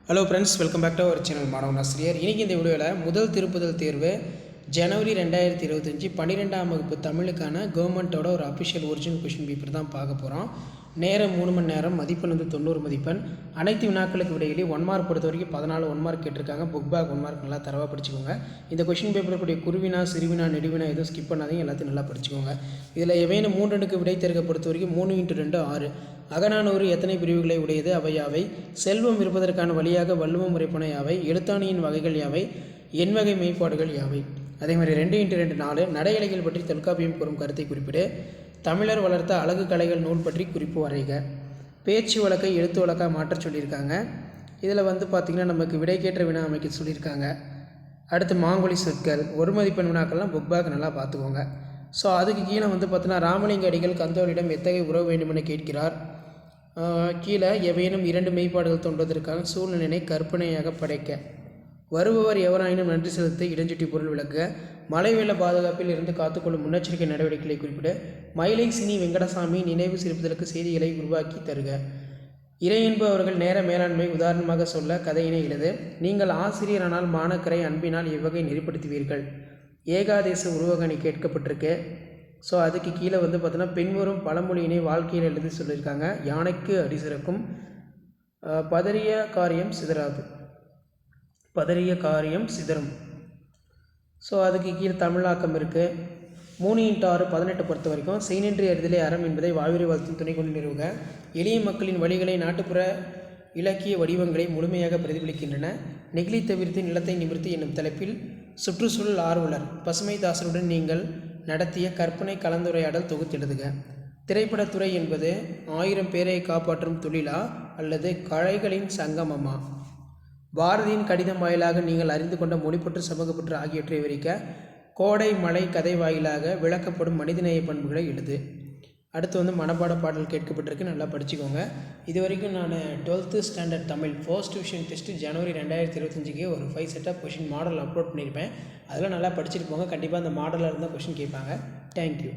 Hello friends, welcome back to our channel மாணவன் ஆசிரியர். இன்றைக்கி இந்த வீடியோவில் முதல் திருப்புதல் தேர்வு ஜனவரி 2025 12ஆம் வகுப்பு தமிழுக்கான கவர்மெண்ட்டோட ஒரு அஃபிஷியல் ஒரிஜினல் கொஷின் பேப்பர் தான் பார்க்க போகிறோம். நேரம் 3 மணி நேரம், மதிப்பெண் 90 மதிப்பெண். அனைத்து வினாக்களுக்கு விடையிலே 1 மார்க் பொறுத்த வரைக்கும் 14 1 மார்க் கேட்டிருக்காங்க. புக் பேக் 1 மார்க் நல்லா தரவாக படிச்சுக்கோங்க. இந்த கொஷின் பேப்பரில் கூடிய குருவினா சிறுவினா நெடுவினா எதுவும் ஸ்கிப் பண்ணாதீங்க, எல்லாத்தையும் நல்லா படிச்சுக்கோங்க. இதில் எவையும் 3 2க்கு விடை தேர்வை பொறுத்த வரைக்கும் 3 × 2 6. அகநானூறு எத்தனை பிரிவுகளை உடையது? அவை யாவை? செல்வம் இருப்பதற்கான வழியாக வள்ளுவம் உரைப்பன யாவை? எழுத்தாணியின் வகைகள் யாவை? எண்வகை மெய்ப்பாடுகள் யாவை? அதே மாதிரி 2 × 2 4. நடையலைகள் பற்றி தொல்காப்பியம் கூறும் கருத்தை குறிப்பிடு. தமிழர் வளர்த்த அழகு கலைகள் நூல் பற்றி குறிப்பு வரைக. பேச்சு வழக்கை எழுத்து வழக்காக மாற்ற சொல்லியிருக்காங்க. இதில் பார்த்திங்கன்னா நமக்கு விடைக்கேற்ற வினா அமைக்க சொல்லியிருக்காங்க. அடுத்து மாங்கொழி சொற்கள், ஒரு மதிப்பெண் வினாக்கள்லாம் புக் பேக் நல்லா பார்த்துக்கோங்க. ஸோ அதுக்கு கீழே பார்த்தீங்கன்னா ராமலிங்க அடிகள் கந்தோரிடம் எத்தகைய உறவு வேண்டுமென கேட்கிறார். கீழே எவையேனும் 2 மெய்ப்பாடுகள் தோன்றுவதற்கான சூழ்நிலையை கற்பனையாக படைக்க. வருபவர் எவராயினும் நன்றி செலுத்த இடஞ்சுட்டி பொருள் விளக்க. மழை வெள்ள பாதுகாப்பில் இருந்து காத்துக்கொள்ளும் முன்னெச்சரிக்கை நடவடிக்கைகளை குறிப்பிட. மயிலை சினி வெங்கடசாமி நினைவு சிரிப்பதற்கு செய்திகளை உருவாக்கி தருக. இறை என்பவர்கள் நேர மேலாண்மை உதாரணமாக சொல்ல கதையினை எழுது. நீங்கள் ஆசிரியரானால் மாணக்கரை அன்பினால் எவ்வகை நெறிப்படுத்துவீர்கள்? ஏகாதேச உருவகணி கேட்கப்பட்டிருக்கு. ஸோ அதுக்கு கீழே பார்த்தீங்கன்னா பின்வரும் பழமொழியினை வாழ்க்கையில் எழுதி சொல்லியிருக்காங்க. யானைக்கு அடி சிறக்கும், பதறிய காரியம் சிதறாது, பதறிய காரியம் சிதறும். ஸோ அதுக்கு கீழே தமிழாக்கம் இருக்குது. 3 × 6 18 பொறுத்த வரைக்கும் செய்நின்றி அறிதலே அறம் என்பதை வாழ்விரை வாழ்த்தும் துணை கொண்டு நிறுவுக. எளிய மக்களின் வழிகளை நாட்டுப்புற இலக்கிய வடிவங்களை முழுமையாக பிரதிபலிக்கின்றன. நெகிழி தவிர்த்து நிலத்தை நிமிர்த்தி என்னும் தலைப்பில் சுற்றுச்சூழல் ஆர்வலர் பசுமைதாசனுடன் நீங்கள் நடத்திய கற்பனை கலந்துரையாடல் தொகுத்தெழுதுக. திரைப்படத்துறை என்பது 1000 பேரை காப்பாற்றும் தொழிலா அல்லது கலைகளின் சங்கமமா? பாரதியின் கடிதம் வாயிலாக நீங்கள் அறிந்து கொண்ட மொழிப்பற்று சமூகப்பற்று ஆகியவற்றை விவரிக்க. கோடை மலை கதை வாயிலாக விளக்கப்படும் மனிதநேய பண்புகளை எழுது. அடுத்து மனப்பாட பாடல் கேட்கப்பட்டிருக்கு, நல்லா படிச்சுக்கோங்க. இது வரைக்கும் நான் 12th standard Tamil first division test ஜனவரி 2025க்கு ஒரு 5 set of question model upload பண்ணியிருப்பேன். அதெல்லாம் நல்லா படிச்சுட்டு போங்க. கண்டிப்பாக அந்த மாடலில் இருந்தால் கொஷின் கேட்பாங்க. தேங்க்யூ.